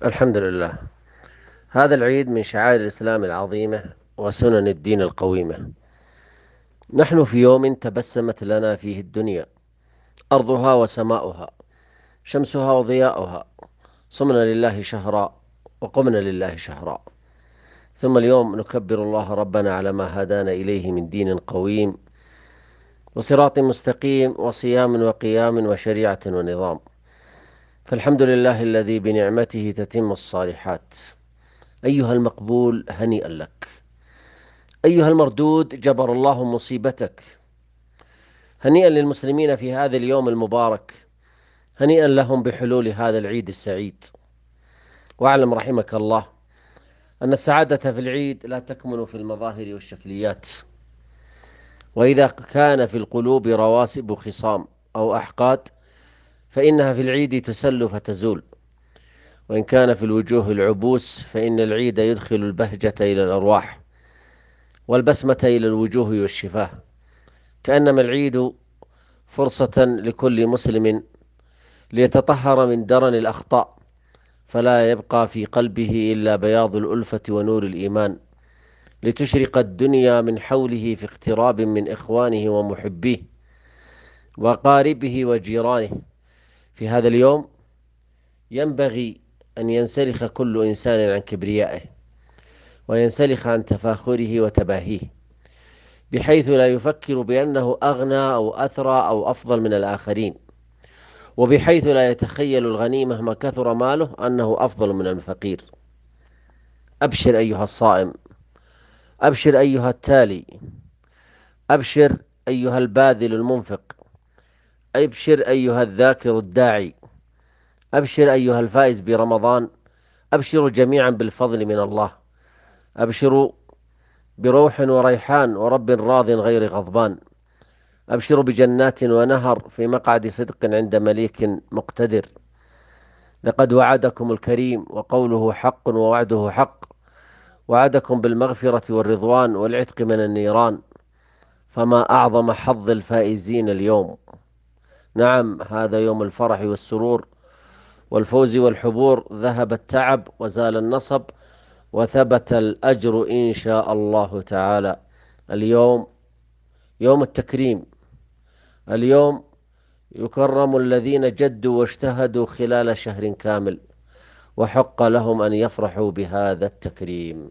الحمد لله. هذا العيد من شعائر الإسلام العظيمة وسنن الدين القويمة. نحن في يوم تبسمت لنا فيه الدنيا، أرضها وسماؤها، شمسها وضياؤها. صمنا لله شهرا وقمنا لله شهرا. ثم اليوم نكبر الله ربنا على ما هدانا إليه من دين قويم وصراط مستقيم وصيام وقيام وشريعة ونظام. فالحمد لله الذي بنعمته تتم الصالحات. أيها المقبول هنيئا لك، أيها المردود جبر الله مصيبتك. هنيئا للمسلمين في هذا اليوم المبارك، هنيئا لهم بحلول هذا العيد السعيد. واعلم رحمك الله أن السعادة في العيد لا تكمن في المظاهر والشكليات، وإذا كان في القلوب رواسب خصام أو أحقاد فإنها في العيد تسل فتزول، وإن كان في الوجوه العبوس فإن العيد يدخل البهجة إلى الأرواح والبسمة إلى الوجوه والشفاه. كأنما العيد فرصة لكل مسلم ليتطهر من درن الأخطاء، فلا يبقى في قلبه إلا بياض الألفة ونور الإيمان، لتشرق الدنيا من حوله في اقتراب من إخوانه ومحبيه وقاربه وجيرانه. في هذا اليوم ينبغي أن ينسلخ كل إنسان عن كبريائه، وينسلخ عن تفاخره وتباهيه، بحيث لا يفكر بأنه أغنى أو أثرى أو أفضل من الآخرين، وبحيث لا يتخيل الغني مهما كثر ماله أنه أفضل من الفقير. أبشر أيها الصائم، أبشر أيها التالي، أبشر أيها الباذل المنفق، أبشر أيها الذاكر الداعي، أبشر أيها الفائز برمضان. أبشروا جميعا بالفضل من الله، أبشروا بروح وريحان ورب راض غير غضبان. أبشروا بجنات ونهر في مقعد صدق عند مليك مقتدر. لقد وعدكم الكريم وقوله حق ووعده حق، وعدكم بالمغفرة والرضوان والعتق من النيران. فما أعظم حظ الفائزين اليوم. نعم، هذا يوم الفرح والسرور والفوز والحبور. ذهب التعب وزال النصب وثبت الأجر إن شاء الله تعالى. اليوم يوم التكريم، اليوم يكرم الذين جدوا واجتهدوا خلال شهر كامل، وحق لهم أن يفرحوا بهذا التكريم.